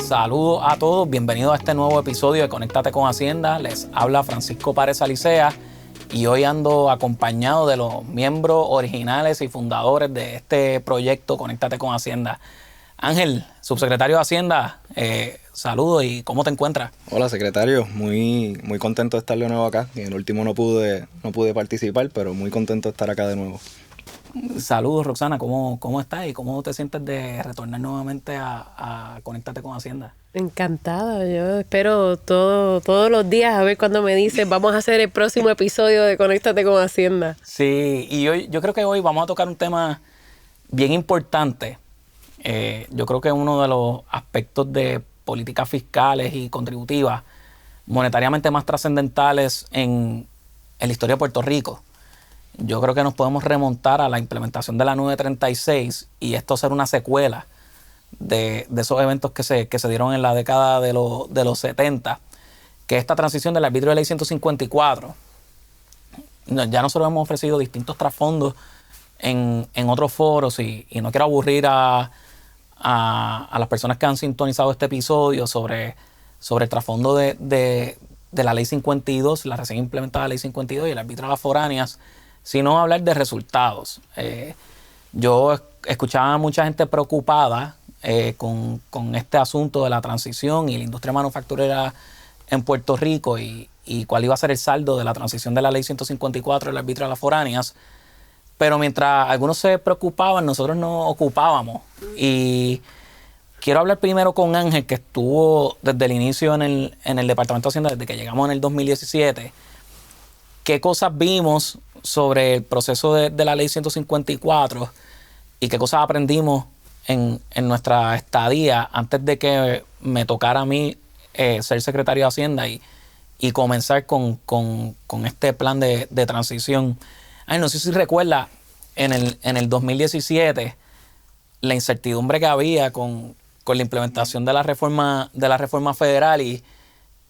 Saludos a todos, bienvenidos a este nuevo episodio de Conéctate con Hacienda. Les habla Francisco Párez Alicea y hoy ando acompañado de los miembros originales y fundadores de este proyecto Conéctate con Hacienda. Ángel, subsecretario de Hacienda, saludos y ¿cómo te encuentras? Hola, secretario, muy contento de estar de nuevo acá. En el último no pude participar, pero muy contento de estar acá de nuevo. Saludos, Roxana, ¿cómo estás y cómo te sientes de retornar nuevamente a Conéctate con Hacienda? Encantada, yo espero todos los días a ver cuando me dicen vamos a hacer el próximo episodio de Conéctate con Hacienda. Sí, y yo creo que hoy vamos a tocar un tema bien importante. Yo creo que uno de los aspectos de políticas fiscales y contributivas monetariamente más trascendentales en la historia de Puerto Rico. Yo creo que nos podemos remontar a la implementación de la 936 y esto ser una secuela de esos eventos que se dieron en la década de los 70, que es esta transición del arbitrio de ley 154. Ya nosotros hemos ofrecido distintos trasfondos en otros foros y no quiero aburrir a las personas que han sintonizado este episodio sobre el trasfondo de la ley 52, la recién implementada ley 52 y el arbitrio de las foráneas, sino hablar de resultados. Yo escuchaba a mucha gente preocupada con este asunto de la transición y la industria manufacturera en Puerto Rico y cuál iba a ser el saldo de la transición de la ley 154 del arbitrio de las foráneas. Pero mientras algunos se preocupaban, nosotros nos ocupábamos. Y quiero hablar primero con Ángel, que estuvo desde el inicio en el Departamento de Hacienda, desde que llegamos en el 2017. ¿Qué cosas vimos sobre el proceso de la ley 154 y qué cosas aprendimos en nuestra estadía antes de que me tocara a mí ser secretario de Hacienda y comenzar con este plan de transición? Ay, no sé si recuerda en el 2017 la incertidumbre que había con la implementación de la reforma federal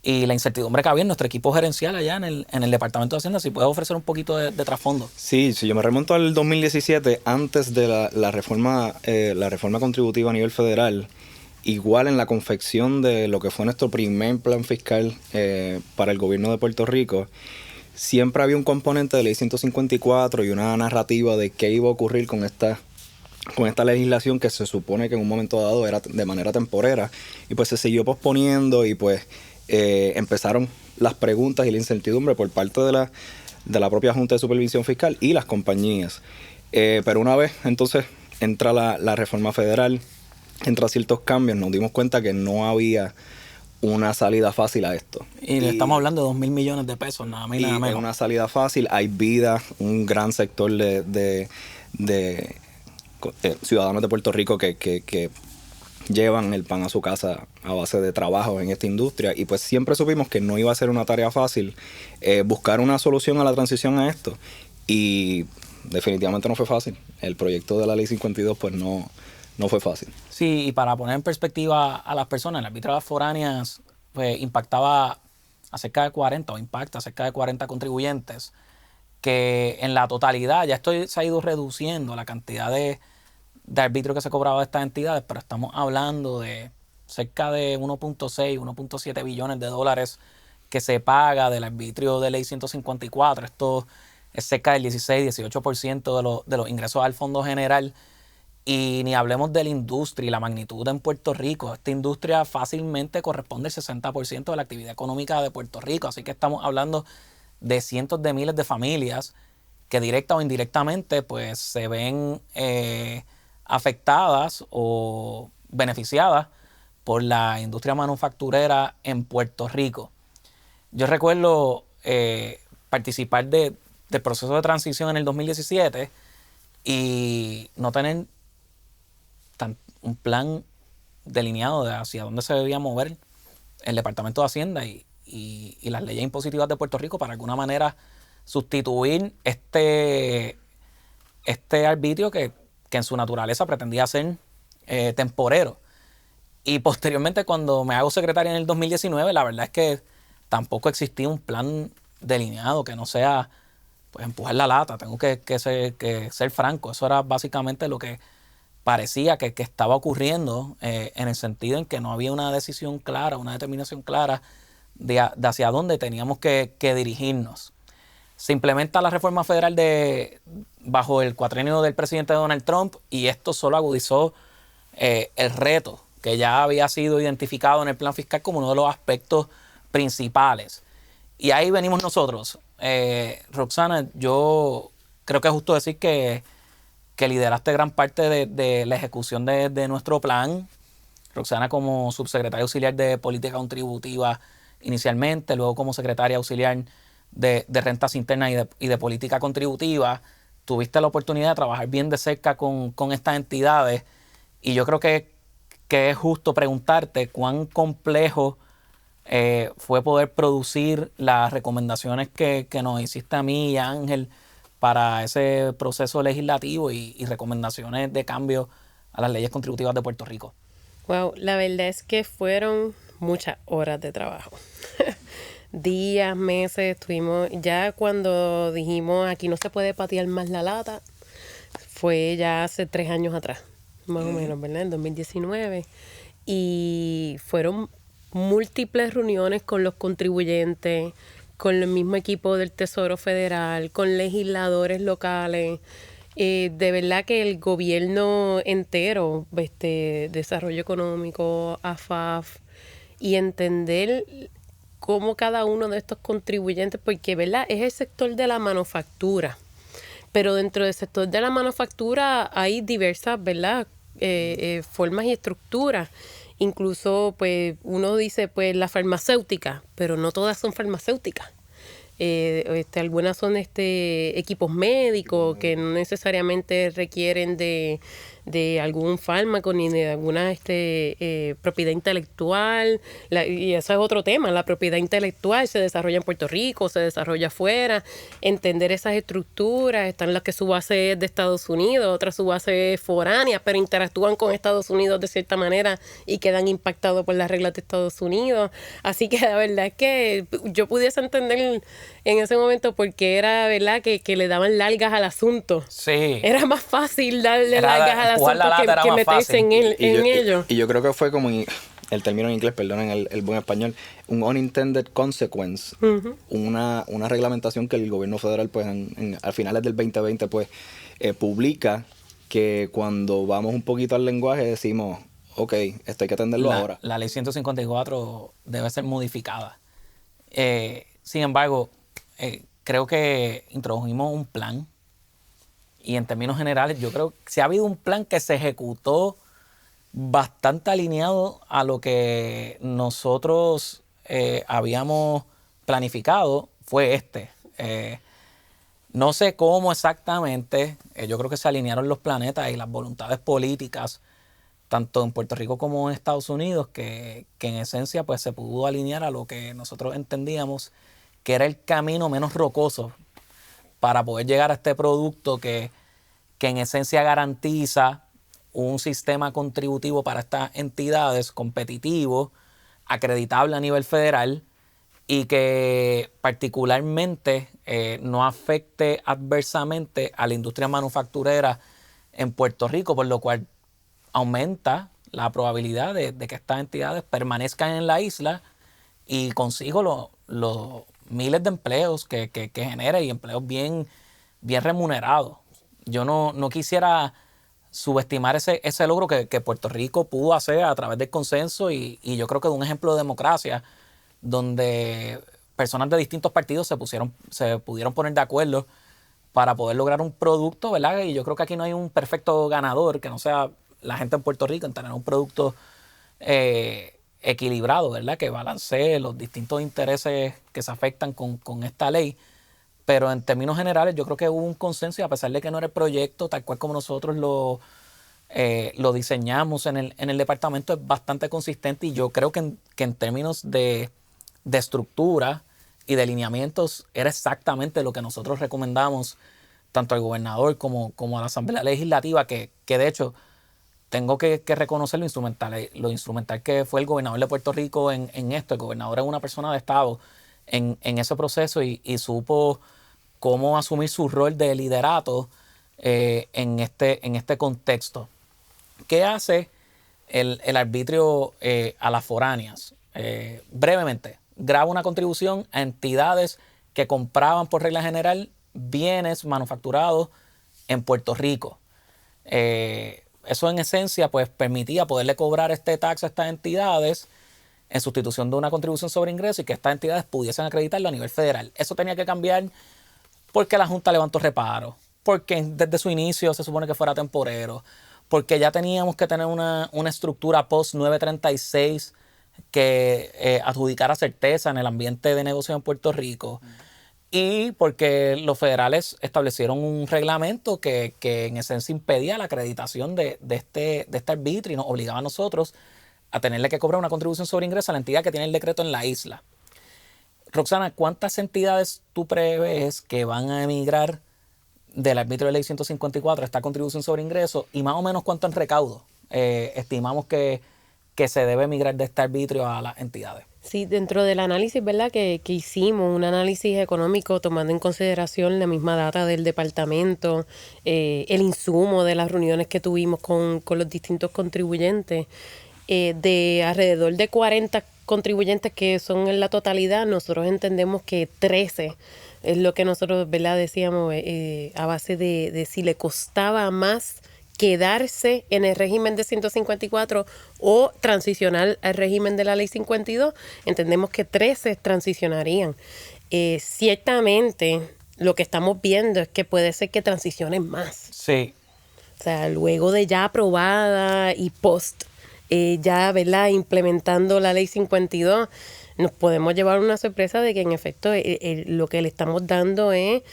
y la incertidumbre que había en nuestro equipo gerencial allá en el Departamento de Hacienda. Si puedes ofrecer un poquito de trasfondo. Sí, yo me remonto al 2017, antes de la reforma contributiva a nivel federal. Igual en la confección de lo que fue nuestro primer plan fiscal para el gobierno de Puerto Rico, siempre había un componente de ley 154 y una narrativa de qué iba a ocurrir con esta legislación que se supone que en un momento dado era de manera temporera, y pues se siguió posponiendo y pues empezaron las preguntas y la incertidumbre por parte de la propia Junta de Supervisión Fiscal y las compañías. Pero una vez entonces entra la reforma federal, entra ciertos cambios, nos dimos cuenta que no había una salida fácil a esto. Y estamos hablando de 2,000 millones de pesos, nada más y nada menos. Es una salida fácil, hay vida, un gran sector de ciudadanos de Puerto Rico que llevan el pan a su casa a base de trabajo en esta industria, y pues siempre supimos que no iba a ser una tarea fácil buscar una solución a la transición a esto, y definitivamente no fue fácil. El proyecto de la ley 52 pues no fue fácil. Sí, y para poner en perspectiva a las personas, el arbitrio de las foráneas pues, impacta a cerca de 40 contribuyentes, que en la totalidad ya se ha ido reduciendo la cantidad de arbitrio que se cobraba de estas entidades, pero estamos hablando de cerca de 1.6, 1.7 billones de dólares que se paga del arbitrio de ley 154. Esto es cerca del 16-18% de los ingresos al Fondo General. Y ni hablemos de la industria y la magnitud en Puerto Rico. Esta industria fácilmente corresponde al 60% de la actividad económica de Puerto Rico. Así que estamos hablando de cientos de miles de familias que directa o indirectamente pues, se ven afectadas o beneficiadas por la industria manufacturera en Puerto Rico. Yo recuerdo participar del proceso de transición en el 2017 y no tener un plan delineado de hacia dónde se debía mover el Departamento de Hacienda y las leyes impositivas de Puerto Rico para de alguna manera sustituir este arbitrio que en su naturaleza pretendía ser temporero. Y posteriormente, cuando me hago secretario en el 2019, la verdad es que tampoco existía un plan delineado que no sea pues empujar la lata. Tengo que ser franco. Eso era básicamente lo que parecía que estaba ocurriendo en el sentido en que no había una decisión clara, una determinación clara de hacia dónde teníamos que dirigirnos. Se implementa la reforma federal bajo el cuatrienio del presidente Donald Trump y esto solo agudizó el reto que ya había sido identificado en el plan fiscal como uno de los aspectos principales. Y ahí venimos nosotros. Roxana, yo creo que es justo decir que lideraste gran parte de la ejecución de nuestro plan. Roxana como subsecretaria auxiliar de Política Contributiva inicialmente, luego como secretaria auxiliar de Rentas Internas y de Política Contributiva. Tuviste la oportunidad de trabajar bien de cerca con estas entidades y yo creo que es justo preguntarte cuán complejo fue poder producir las recomendaciones que nos hiciste a mí y a Ángel para ese proceso legislativo y recomendaciones de cambio a las leyes contributivas de Puerto Rico. Wow, la verdad es que fueron muchas horas de trabajo. Días, meses, estuvimos, ya cuando dijimos aquí no se puede patear más la lata, fue ya hace 3 años atrás, más o menos, ¿verdad? En 2019. Y fueron múltiples reuniones con los contribuyentes, con el mismo equipo del Tesoro Federal, con legisladores locales. De verdad que el gobierno entero, Desarrollo Económico, AFAF, y entender cómo cada uno de estos contribuyentes, porque ¿verdad? Es el sector de la manufactura, pero dentro del sector de la manufactura hay diversas, ¿verdad? Formas y estructuras. Incluso, pues, uno dice, pues, la farmacéutica, pero no todas son farmacéuticas. Algunas son equipos médicos que no necesariamente requieren de algún fármaco ni de alguna propiedad intelectual. Y eso es otro tema. La propiedad intelectual se desarrolla en Puerto Rico, se desarrolla afuera. Entender esas estructuras. Están las que su base es de Estados Unidos, otras su base es foránea, pero interactúan con Estados Unidos de cierta manera y quedan impactados por las reglas de Estados Unidos. Así que la verdad es que yo pudiese entender en ese momento porque era, ¿verdad?, que le daban largas al asunto. Sí. Era más fácil darle largas al asunto que meterse en ello. Y yo creo que fue como, el término en inglés, perdonen el buen español, un unintended consequence, una reglamentación que el gobierno federal, pues, a finales del 2020, pues, publica, que cuando vamos un poquito al lenguaje decimos, ok, esto hay que atenderlo ahora. La ley 154 debe ser modificada. Sin embargo, creo que introdujimos un plan y en términos generales yo creo que si ha habido un plan que se ejecutó bastante alineado a lo que nosotros habíamos planificado, fue este. No sé cómo exactamente, yo creo que se alinearon los planetas y las voluntades políticas tanto en Puerto Rico como en Estados Unidos, que en esencia pues se pudo alinear a lo que nosotros entendíamos que era el camino menos rocoso para poder llegar a este producto que en esencia garantiza un sistema contributivo para estas entidades competitivo, acreditable a nivel federal y que particularmente no afecte adversamente a la industria manufacturera en Puerto Rico, por lo cual aumenta la probabilidad de que estas entidades permanezcan en la isla y consigo los miles de empleos que genera y empleos bien remunerados. Yo no quisiera subestimar ese logro que Puerto Rico pudo hacer a través del consenso y yo creo que de un ejemplo de democracia donde personas de distintos partidos se pudieron poner de acuerdo para poder lograr un producto, ¿verdad? Y yo creo que aquí no hay un perfecto ganador que no sea la gente en Puerto Rico en tener un producto equilibrado, ¿verdad? Que balancee los distintos intereses que se afectan con esta ley. Pero en términos generales yo creo que hubo un consenso y a pesar de que no era el proyecto tal cual como nosotros lo diseñamos en el departamento, es bastante consistente y yo creo que en términos de estructura y de lineamientos era exactamente lo que nosotros recomendamos tanto al gobernador como a la Asamblea Legislativa, que de hecho tengo que reconocer lo instrumental que fue el gobernador de Puerto Rico en esto. El gobernador es una persona de Estado en ese proceso y supo cómo asumir su rol de liderato en este contexto. ¿Qué hace el arbitrio a las foráneas? Brevemente, graba una contribución a entidades que compraban por regla general bienes manufacturados en Puerto Rico. Eso en esencia pues permitía poderle cobrar este tax a estas entidades en sustitución de una contribución sobre ingreso y que estas entidades pudiesen acreditarlo a nivel federal. Eso tenía que cambiar porque la Junta levantó reparo, porque desde su inicio se supone que fuera temporero, porque ya teníamos que tener una estructura post-936 que adjudicara certeza en el ambiente de negocio en Puerto Rico. Y porque los federales establecieron un reglamento que en esencia impedía la acreditación de este arbitrio y nos obligaba a nosotros a tenerle que cobrar una contribución sobre ingreso a la entidad que tiene el decreto en la isla. Roxana, ¿cuántas entidades tú prevés que van a emigrar del arbitrio de ley 154 a esta contribución sobre ingreso y más o menos cuánto en recaudo estimamos que se debe emigrar de este arbitrio a las entidades? Sí, dentro del análisis, ¿verdad? Que hicimos, un análisis económico tomando en consideración la misma data del departamento, el insumo de las reuniones que tuvimos con los distintos contribuyentes, de alrededor de 40 contribuyentes que son en la totalidad, nosotros entendemos que 13 es lo que nosotros, ¿verdad? Decíamos a base de si le costaba más quedarse en el régimen de 154 o transicionar al régimen de la ley 52, entendemos que 13 transicionarían. Ciertamente, lo que estamos viendo es que puede ser que transicionen más. Sí. O sea, luego de ya aprobada y post, ya, ¿verdad? Implementando la ley 52, nos podemos llevar una sorpresa de que en efecto lo que le estamos dando es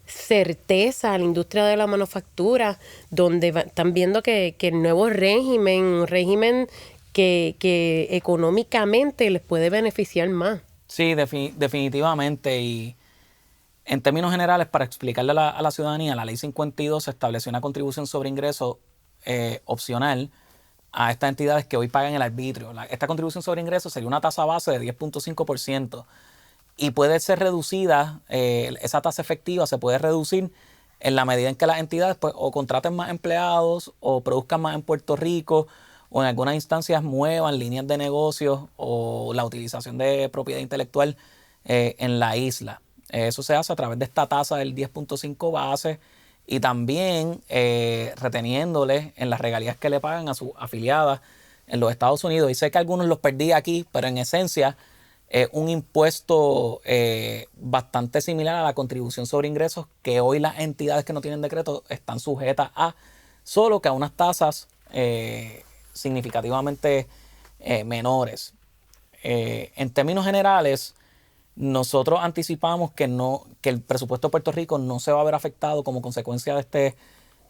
certeza a la industria de la manufactura, donde están viendo que el nuevo régimen, un régimen que económicamente les puede beneficiar más. Sí, definitivamente. Y en términos generales, para explicarle a la ciudadanía, la ley 52 estableció una contribución sobre ingreso opcional a estas entidades que hoy pagan el arbitrio. Esta contribución sobre ingreso sería una tasa base de 10.5%. Y puede ser reducida, esa tasa efectiva se puede reducir en la medida en que las entidades pues, o contraten más empleados o produzcan más en Puerto Rico o en algunas instancias muevan líneas de negocios o la utilización de propiedad intelectual en la isla. Eso se hace a través de esta tasa del 10.5 base y también reteniéndole en las regalías que le pagan a sus afiliadas en los Estados Unidos. Y sé que algunos los perdí aquí, pero en esencia un impuesto bastante similar a la contribución sobre ingresos que hoy las entidades que no tienen decreto están sujetas a, solo que a unas tasas significativamente menores. En términos generales, nosotros anticipamos que el presupuesto de Puerto Rico no se va a ver afectado como consecuencia de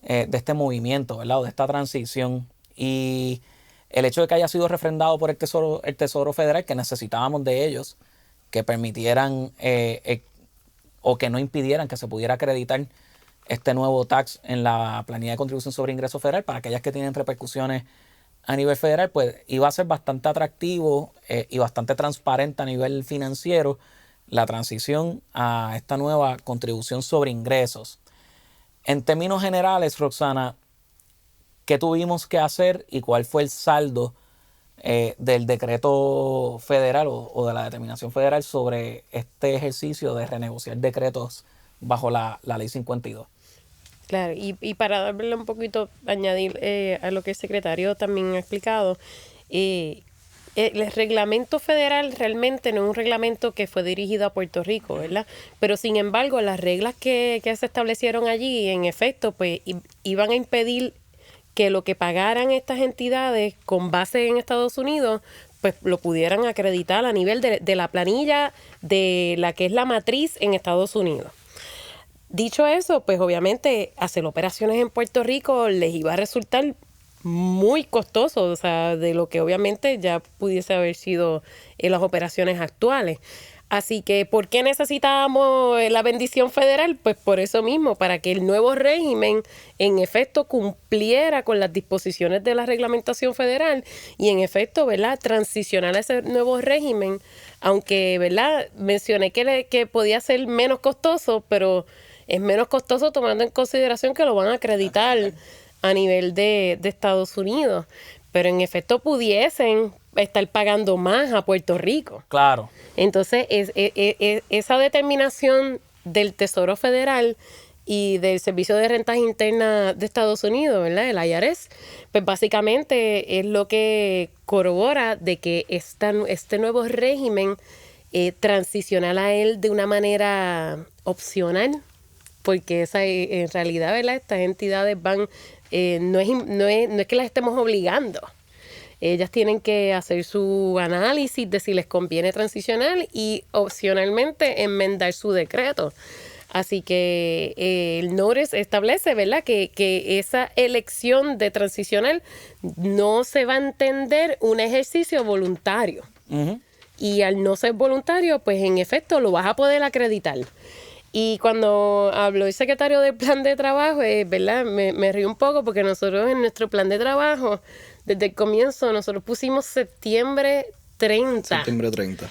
este movimiento, ¿verdad? O de esta transición. Y el hecho de que haya sido refrendado por el Tesoro Federal, que necesitábamos de ellos, que permitieran o que no impidieran que se pudiera acreditar este nuevo tax en la planilla de contribución sobre ingreso federal para aquellas que tienen repercusiones a nivel federal, pues iba a ser bastante atractivo y bastante transparente a nivel financiero la transición a esta nueva contribución sobre ingresos. En términos generales, Roxana, ¿qué tuvimos que hacer y cuál fue el saldo del decreto federal o de la determinación federal sobre este ejercicio de renegociar decretos bajo la ley 52? Claro, y para darle un poquito, añadir a lo que el secretario también ha explicado, el reglamento federal realmente no es un reglamento que fue dirigido a Puerto Rico, ¿verdad? Pero sin embargo, las reglas que se establecieron allí, en efecto, pues iban a impedir que lo que pagaran estas entidades con base en Estados Unidos, pues lo pudieran acreditar a nivel de la planilla de la que es la matriz en Estados Unidos. Dicho eso, pues obviamente hacer operaciones en Puerto Rico les iba a resultar muy costoso, o sea, de lo que obviamente ya pudiese haber sido en las operaciones actuales. Así que, ¿por qué necesitábamos la bendición federal? Pues por eso mismo, para que el nuevo régimen en efecto cumpliera con las disposiciones de la reglamentación federal y en efecto, ¿verdad?, transicionar a ese nuevo régimen, aunque, ¿verdad?, mencioné que podía ser menos costoso, pero es menos costoso tomando en consideración que lo van a acreditar a nivel de Estados Unidos, pero en efecto pudiesen estar pagando más a Puerto Rico. Claro. Entonces, esa determinación del Tesoro Federal y del Servicio de Rentas Internas de Estados Unidos, ¿verdad? El IRS, pues básicamente es lo que corrobora de que este nuevo régimen transicional a él de una manera opcional, porque en realidad, ¿verdad? Estas entidades van, no es que las estemos obligando. Ellas tienen que hacer su análisis de si les conviene transicionar y opcionalmente enmendar su decreto. Así que el notice establece, ¿verdad?, que esa elección de transicional no se va a entender un ejercicio voluntario. Uh-huh. Y al no ser voluntario, pues en efecto lo vas a poder acreditar. Y cuando habló el secretario del plan de trabajo, ¿verdad? Me río un poco porque nosotros en nuestro plan de trabajo, desde el comienzo, nosotros pusimos septiembre 30. Septiembre 30.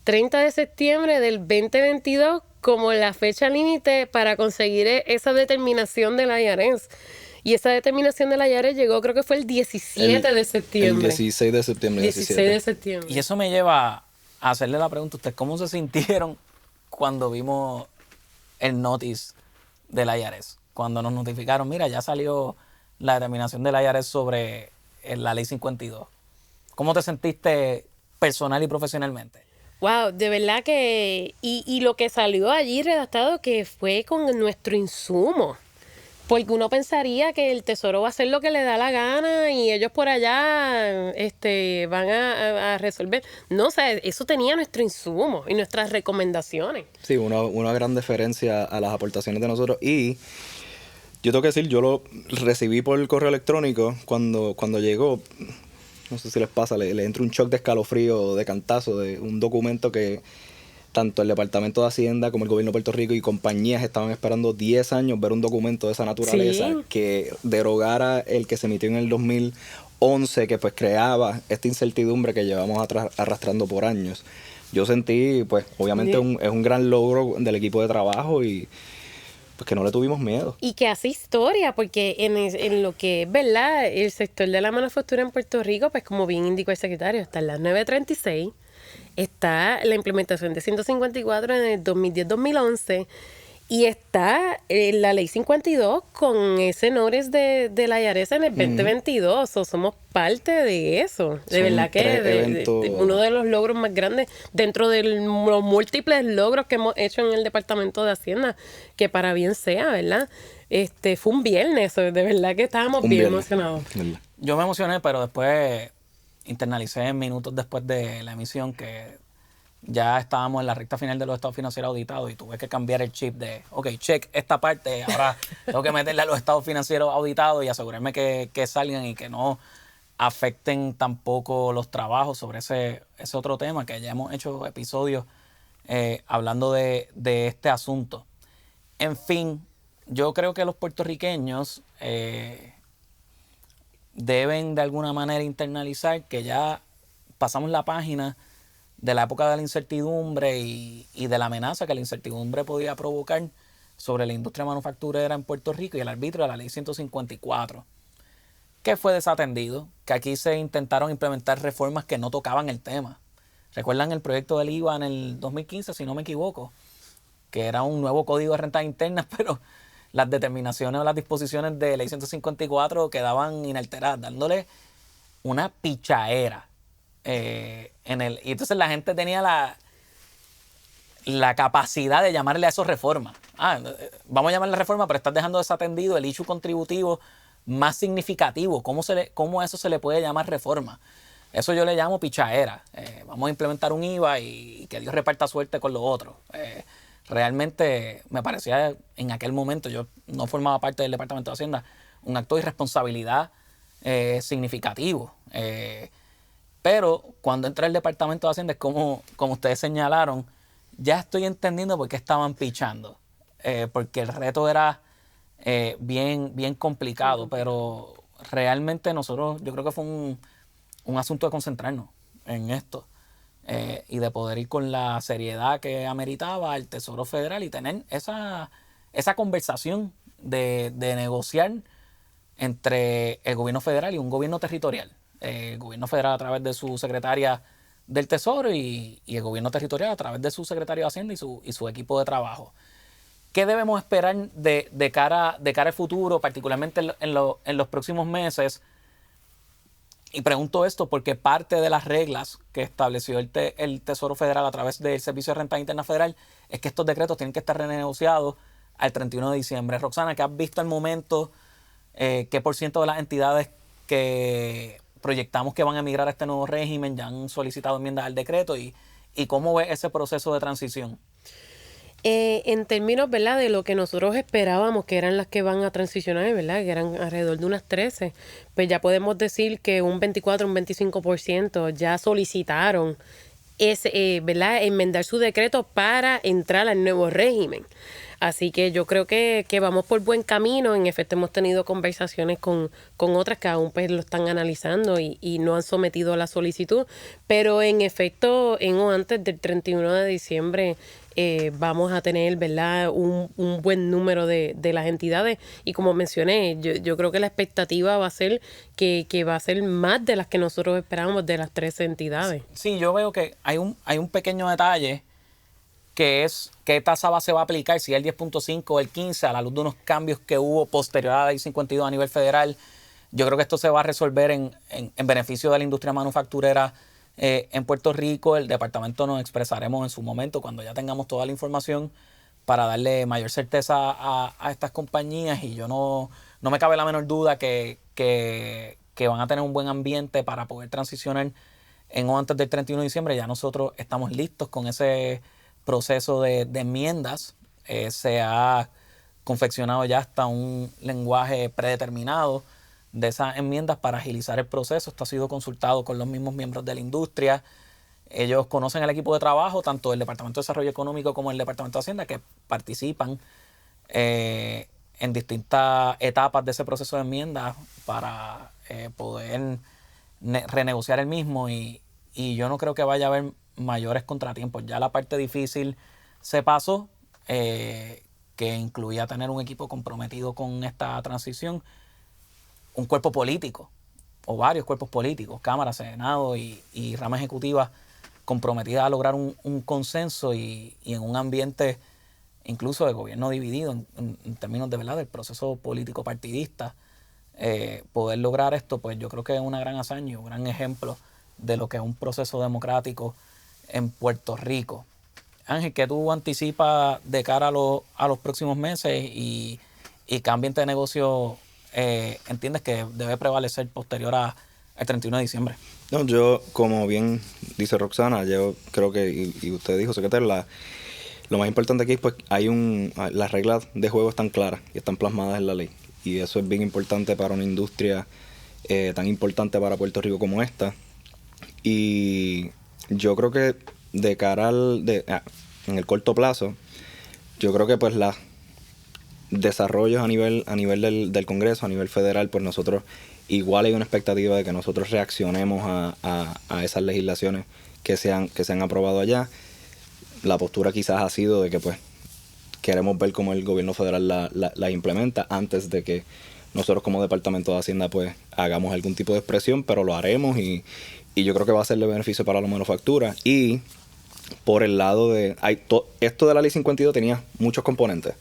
30 de septiembre del 2022 como la fecha límite para conseguir esa determinación de la IRS. Y esa determinación de la IRS llegó, creo que fue el 17 de septiembre. El 16 de septiembre. 16 de septiembre. Y eso me lleva a hacerle la pregunta a ustedes, ¿cómo se sintieron cuando vimos el notice del IRS? Cuando nos notificaron, mira, ya salió la determinación del IRS sobre la ley 52. ¿Cómo te sentiste personal y profesionalmente? Wow, de verdad que... Y lo que salió allí redactado que fue con nuestro insumo. Porque uno pensaría que el Tesoro va a hacer lo que le da la gana y ellos por allá van a resolver. No, o sea, eso tenía nuestro insumo y nuestras recomendaciones. Sí, una gran deferencia a las aportaciones de nosotros. Y yo tengo que decir, yo lo recibí por el correo electrónico cuando llegó. No sé si les pasa, le entra un shock de escalofrío, de cantazo, de un documento que tanto el Departamento de Hacienda como el Gobierno de Puerto Rico y compañías estaban esperando 10 años ver un documento de esa naturaleza, sí, que derogara el que se emitió en el 2011, que pues creaba esta incertidumbre que llevamos arrastrando por años. Yo sentí, pues, obviamente es un gran logro del equipo de trabajo y pues que no le tuvimos miedo. Y que hace historia, porque en lo que es verdad, el sector de la manufactura en Puerto Rico, pues como bien indicó el secretario, está en la 936, está la implementación de 154 en el 2010-2011 y está la ley 52 con ese notice de la IRS en el 2022. O somos parte de eso. De verdad que de uno de los logros más grandes dentro de los múltiples logros que hemos hecho en el Departamento de Hacienda, que para bien sea, ¿verdad? Fue un viernes, de verdad que estábamos bien emocionados. Yo me emocioné, pero después internalicé minutos después de la emisión que ya estábamos en la recta final de los estados financieros auditados y tuve que cambiar el chip de, ok, check esta parte, ahora tengo que meterle a los estados financieros auditados y asegurarme que salgan y que no afecten tampoco los trabajos sobre ese otro tema, que ya hemos hecho episodios hablando de este asunto. En fin, yo creo que los puertorriqueños deben de alguna manera internalizar que ya pasamos la página de la época de la incertidumbre y de la amenaza que la incertidumbre podía provocar sobre la industria manufacturera en Puerto Rico y el arbitrio de la ley 154, que fue desatendido, que aquí se intentaron implementar reformas que no tocaban el tema. ¿Recuerdan el proyecto del IVA en el 2015, si no me equivoco? Que era un nuevo código de rentas internas, pero las determinaciones o las disposiciones de ley 154 quedaban inalteradas, dándole una pichaera. Y entonces la gente tenía la capacidad de llamarle a eso reforma. Vamos a llamarle reforma, pero estás dejando desatendido el issue contributivo más significativo. ¿Cómo eso se le puede llamar reforma? Eso yo le llamo pichaera. Vamos a implementar un IVA y que Dios reparta suerte con lo otro. Realmente me parecía en aquel momento, yo no formaba parte del Departamento de Hacienda, un acto de irresponsabilidad significativo. Pero cuando entré al Departamento de Hacienda, es como ustedes señalaron, ya estoy entendiendo por qué estaban pichando. Porque el reto era bien complicado, pero realmente nosotros, yo creo que fue un asunto de concentrarnos en esto y de poder ir con la seriedad que ameritaba el Tesoro Federal y tener esa conversación de negociar entre el gobierno federal y un gobierno territorial. El gobierno federal a través de su secretaria del Tesoro y el gobierno territorial a través de su secretario de Hacienda y su equipo de trabajo. ¿Qué debemos esperar de cara al futuro, particularmente en los próximos meses? Y pregunto esto porque parte de las reglas que estableció el Tesoro Federal a través del Servicio de Renta Interna Federal es que estos decretos tienen que estar renegociados al 31 de diciembre. Roxana, ¿qué has visto al momento? ¿Qué por ciento de las entidades que proyectamos que van a emigrar a este nuevo régimen ya han solicitado enmiendas al decreto? ¿Y cómo ves ese proceso de transición? En términos, ¿verdad?, de lo que nosotros esperábamos que eran las que van a transicionar, ¿verdad?, que eran alrededor de unas 13, pues ya podemos decir que un 24, un 25% ya solicitaron ¿verdad?, enmendar su decreto para entrar al nuevo régimen. Así que yo creo que vamos por buen camino. En efecto, hemos tenido conversaciones con otras que aún pues lo están analizando y no han sometido la solicitud. Pero en efecto, antes del 31 de diciembre vamos a tener, ¿verdad?, un buen número de las entidades. Y como mencioné, yo creo que la expectativa va a ser que va a ser más de las que nosotros esperábamos de las 13 entidades. Sí, yo veo que hay un pequeño detalle que es qué tasa base va a aplicar, si el 10.5 o el 15, a la luz de unos cambios que hubo posterior a la ley 52 a nivel federal. Yo creo que esto se va a resolver en beneficio de la industria manufacturera en Puerto Rico. El departamento nos expresaremos en su momento cuando ya tengamos toda la información para darle mayor certeza a estas compañías, y yo no me cabe la menor duda que van a tener un buen ambiente para poder transicionar en o antes del 31 de diciembre. Ya nosotros estamos listos con ese proceso de enmiendas. Se ha confeccionado ya hasta un lenguaje predeterminado de esas enmiendas para agilizar el proceso. Esto ha sido consultado con los mismos miembros de la industria. Ellos conocen el equipo de trabajo, tanto el Departamento de Desarrollo Económico como el Departamento de Hacienda, que participan en distintas etapas de ese proceso de enmiendas para poder renegociar el mismo, y yo no creo que vaya a haber mayores contratiempos. Ya la parte difícil se pasó, que incluía tener un equipo comprometido con esta transición, un cuerpo político o varios cuerpos políticos, Cámara, Senado y rama ejecutiva comprometida a lograr un consenso y en un ambiente incluso de gobierno dividido en términos de, ¿verdad?, del proceso político partidista. Poder lograr esto, pues yo creo que es una gran hazaña, un gran ejemplo de lo que es un proceso democrático en Puerto Rico. Ángel, ¿qué tú anticipas de cara a los próximos meses y qué ambiente de negocio entiendes que debe prevalecer posterior al 31 de diciembre? No, yo, como bien dice Roxana, yo creo que, y usted dijo, secretario, lo más importante aquí es pues las reglas de juego están claras y están plasmadas en la ley. Y eso es bien importante para una industria tan importante para Puerto Rico como esta. Y yo creo que de cara en el corto plazo, yo creo que pues los desarrollos a nivel del Congreso, a nivel federal, pues nosotros igual hay una expectativa de que nosotros reaccionemos a esas legislaciones que se han aprobado allá. La postura quizás ha sido de que pues queremos ver cómo el gobierno federal la implementa antes de que nosotros como Departamento de Hacienda pues hagamos algún tipo de expresión, pero lo haremos y yo creo que va a ser de beneficio para la manufactura. Y por el lado esto de la ley 52 tenía muchos componentes.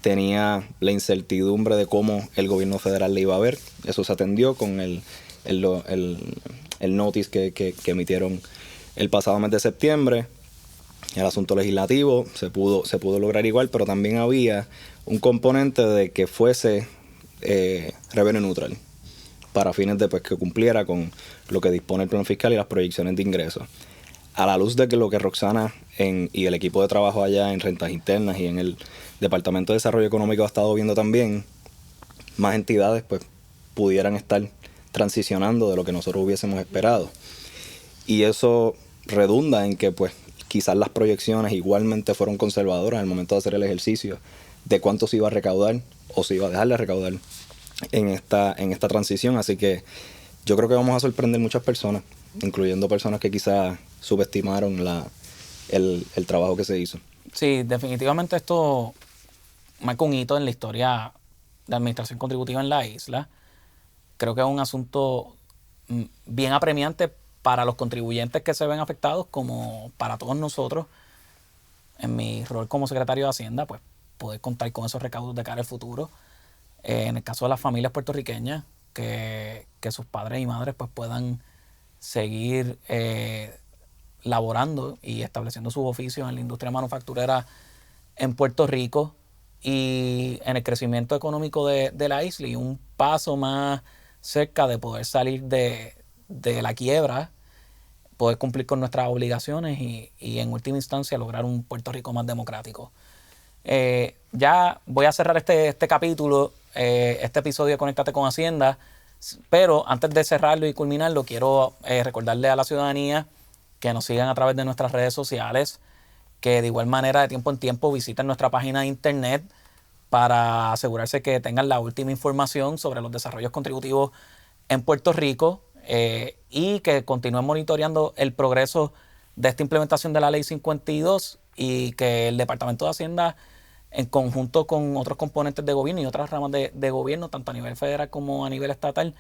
Tenía la incertidumbre de cómo el gobierno federal le iba a ver. Eso se atendió con el notice que emitieron el pasado mes de septiembre. El asunto legislativo se pudo lograr igual, pero también había un componente de que fuese revenue neutral, para fines de pues, que cumpliera con lo que dispone el plan fiscal y las proyecciones de ingresos. A la luz de que lo que Roxana y el equipo de trabajo allá en rentas internas y en el Departamento de Desarrollo Económico ha estado viendo también, más entidades pues pudieran estar transicionando de lo que nosotros hubiésemos esperado. Y eso redunda en que pues quizás las proyecciones igualmente fueron conservadoras al momento de hacer el ejercicio de cuánto se iba a recaudar o se iba a dejar de recaudar en esta transición. Así que yo creo que vamos a sorprender muchas personas, incluyendo personas que quizás subestimaron el trabajo que se hizo. Sí, definitivamente esto marca un hito en la historia de administración contributiva en la isla. Creo que es un asunto bien apremiante para los contribuyentes que se ven afectados, como para todos nosotros. En mi rol como secretario de Hacienda, pues poder contar con esos recaudos de cara al futuro. En el caso de las familias puertorriqueñas, que sus padres y madres pues puedan seguir laborando y estableciendo sus oficios en la industria manufacturera en Puerto Rico, y en el crecimiento económico de la isla, y un paso más cerca de poder salir de la quiebra, poder cumplir con nuestras obligaciones y en última instancia lograr un Puerto Rico más democrático. Ya voy a cerrar este capítulo, este episodio de Conéctate con Hacienda, pero antes de cerrarlo y culminarlo, quiero recordarle a la ciudadanía que nos sigan a través de nuestras redes sociales, que de igual manera de tiempo en tiempo visiten nuestra página de internet para asegurarse que tengan la última información sobre los desarrollos contributivos en Puerto Rico, y que continúen monitoreando el progreso de esta implementación de la Ley 52, y que el Departamento de Hacienda, en conjunto con otros componentes de gobierno y otras ramas de gobierno, tanto a nivel federal como a nivel estatal,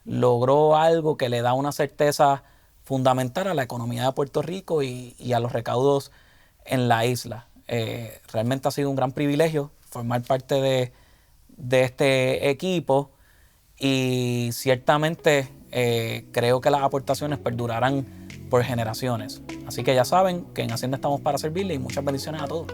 logró algo que le da una certeza fundamental a la economía de Puerto Rico y a los recaudos en la isla. Realmente ha sido un gran privilegio formar parte de este equipo, y ciertamente creo que las aportaciones perdurarán por generaciones. Así que ya saben que en Hacienda estamos para servirle, y muchas bendiciones a todos.